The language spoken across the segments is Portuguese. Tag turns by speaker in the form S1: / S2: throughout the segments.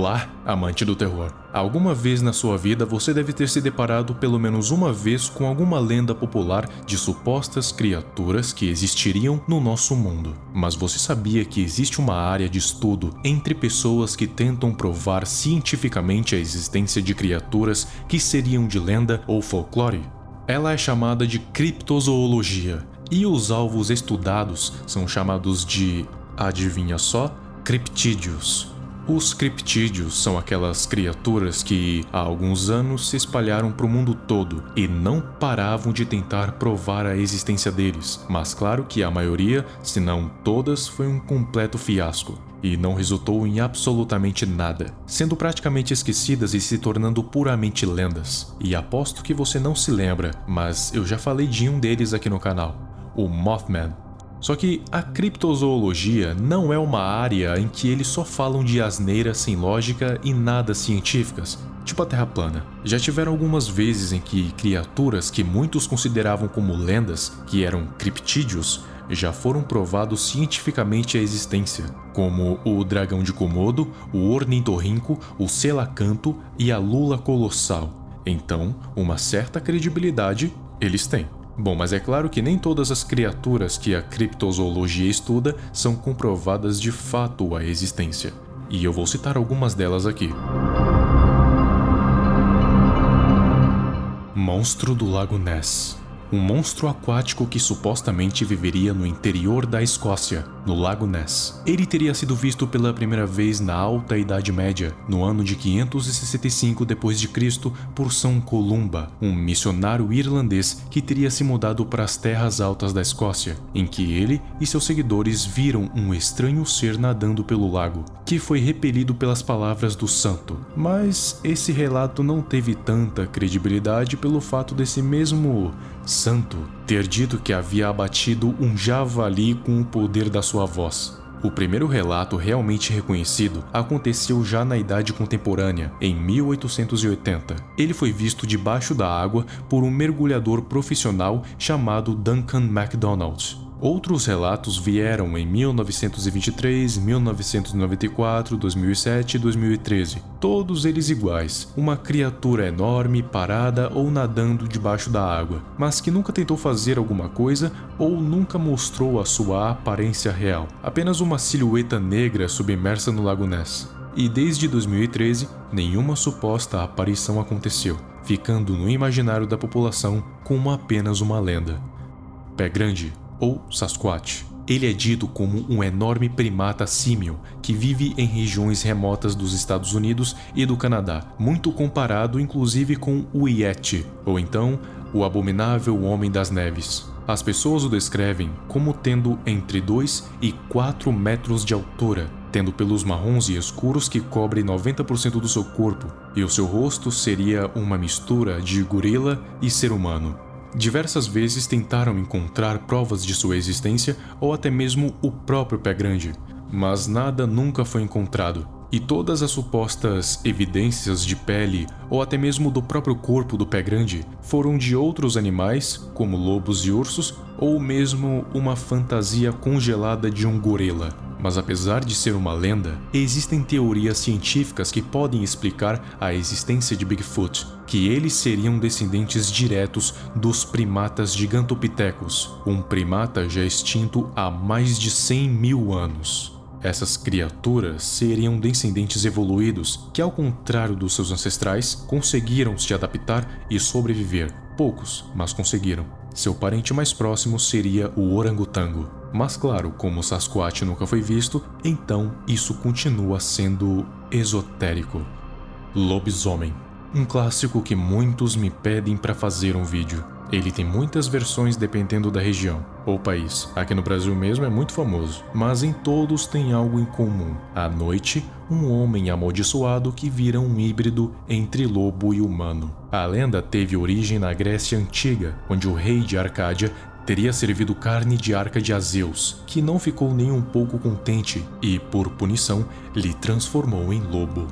S1: Olá, amante do terror. Alguma vez na sua vida você deve ter se deparado pelo menos uma vez com alguma lenda popular de supostas criaturas que existiriam no nosso mundo. Mas você sabia que existe uma área de estudo entre pessoas que tentam provar cientificamente a existência de criaturas que seriam de lenda ou folclore? Ela é chamada de criptozoologia, e os alvos estudados são chamados de, adivinha só, criptídeos. Os criptídeos são aquelas criaturas que, há alguns anos, se espalharam para o mundo todo e não paravam de tentar provar a existência deles. Mas claro que a maioria, se não todas, foi um completo fiasco e não resultou em absolutamente nada, sendo praticamente esquecidas e se tornando puramente lendas. E aposto que você não se lembra, mas eu já falei de um deles aqui no canal, o Mothman. Só que a criptozoologia não é uma área em que eles só falam de asneiras sem lógica e nada científicas, tipo a Terra plana. Já tiveram algumas vezes em que criaturas que muitos consideravam como lendas, que eram criptídeos, já foram provados cientificamente a existência, como o dragão de Komodo, o ornitorrinco, o selacanto e a lula colossal. Então, uma certa credibilidade eles têm. Bom, mas é claro que nem todas as criaturas que a criptozoologia estuda são comprovadas de fato a existência. E eu vou citar algumas delas aqui. Monstro do Lago Ness. Um monstro aquático que supostamente viveria no interior da Escócia, no Lago Ness. Ele teria sido visto pela primeira vez na Alta Idade Média, no ano de 565 d.C., por São Columba, um missionário irlandês que teria se mudado para as terras altas da Escócia, em que ele e seus seguidores viram um estranho ser nadando pelo lago, que foi repelido pelas palavras do santo. Mas esse relato não teve tanta credibilidade pelo fato desse mesmo santo ter dito que havia abatido um javali com o poder da sua voz. O primeiro relato realmente reconhecido aconteceu já na Idade Contemporânea, em 1880. Ele foi visto debaixo da água por um mergulhador profissional chamado Duncan MacDonald. Outros relatos vieram em 1923, 1994, 2007 e 2013. Todos eles iguais, uma criatura enorme parada ou nadando debaixo da água, mas que nunca tentou fazer alguma coisa ou nunca mostrou a sua aparência real. Apenas uma silhueta negra submersa no Lago Ness. E desde 2013, nenhuma suposta aparição aconteceu, ficando no imaginário da população como apenas uma lenda. Pé Grande ou Sasquatch. Ele é dito como um enorme primata símio que vive em regiões remotas dos Estados Unidos e do Canadá, muito comparado inclusive com o Yeti, ou então o abominável Homem das Neves. As pessoas o descrevem como tendo entre 2 e 4 metros de altura, tendo pelos marrons e escuros que cobrem 90% do seu corpo, e o seu rosto seria uma mistura de gorila e ser humano. Diversas vezes tentaram encontrar provas de sua existência ou até mesmo o próprio Pé Grande, mas nada nunca foi encontrado. E todas as supostas evidências de pele ou até mesmo do próprio corpo do Pé Grande foram de outros animais, como lobos e ursos, ou mesmo uma fantasia congelada de um gorila. Mas apesar de ser uma lenda, existem teorias científicas que podem explicar a existência de Bigfoot, que eles seriam descendentes diretos dos primatas gigantopithecus, um primata já extinto há mais de 100 mil anos. Essas criaturas seriam descendentes evoluídos que, ao contrário dos seus ancestrais, conseguiram se adaptar e sobreviver. Poucos, mas conseguiram. Seu parente mais próximo seria o orangotango. Mas claro, como o Sasquatch nunca foi visto, então isso continua sendo esotérico. Lobisomem. Um clássico que muitos me pedem para fazer um vídeo. Ele tem muitas versões dependendo da região ou país. Aqui no Brasil mesmo é muito famoso, mas em todos tem algo em comum. À noite, um homem amaldiçoado que vira um híbrido entre lobo e humano. A lenda teve origem na Grécia Antiga, onde o rei de Arcádia teria servido carne de Arca de Zeus, que não ficou nem um pouco contente e, por punição, lhe transformou em lobo.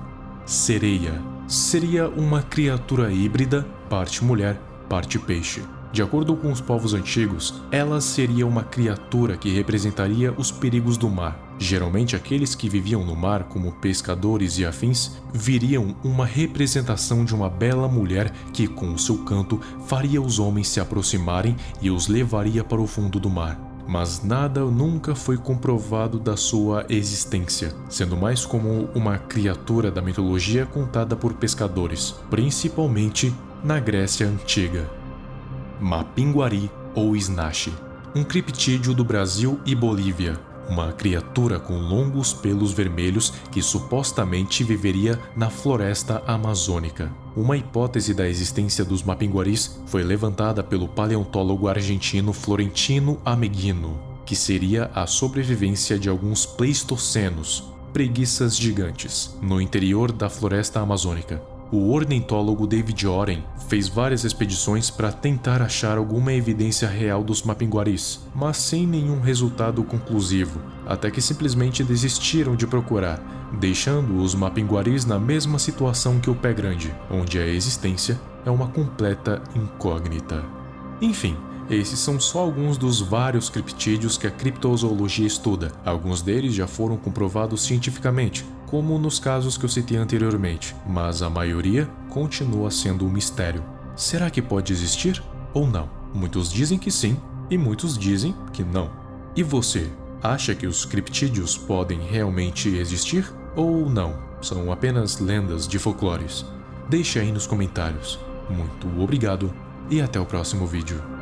S1: Sereia. Seria uma criatura híbrida, parte mulher, parte peixe. De acordo com os povos antigos, ela seria uma criatura que representaria os perigos do mar. Geralmente aqueles que viviam no mar, como pescadores e afins, viriam uma representação de uma bela mulher que, com o seu canto, faria os homens se aproximarem e os levaria para o fundo do mar. Mas nada nunca foi comprovado da sua existência, sendo mais como uma criatura da mitologia contada por pescadores, principalmente na Grécia Antiga. Mapinguari ou Snache, um criptídeo do Brasil e Bolívia, uma criatura com longos pelos vermelhos que supostamente viveria na floresta amazônica. Uma hipótese da existência dos mapinguaris foi levantada pelo paleontólogo argentino Florentino Ameghino, que seria a sobrevivência de alguns pleistocenos, preguiças gigantes, no interior da floresta amazônica. O ornitólogo David Oren fez várias expedições para tentar achar alguma evidência real dos mapinguaris, mas sem nenhum resultado conclusivo, até que simplesmente desistiram de procurar, deixando os mapinguaris na mesma situação que o Pé Grande, onde a existência é uma completa incógnita. Enfim, esses são só alguns dos vários criptídeos que a criptozoologia estuda. Alguns deles já foram comprovados cientificamente, como nos casos que eu citei anteriormente, mas a maioria continua sendo um mistério. Será que pode existir ou não? Muitos dizem que sim e muitos dizem que não. E você, acha que os criptídeos podem realmente existir ou não? São apenas lendas de folclores? Deixe aí nos comentários. Muito obrigado e até o próximo vídeo.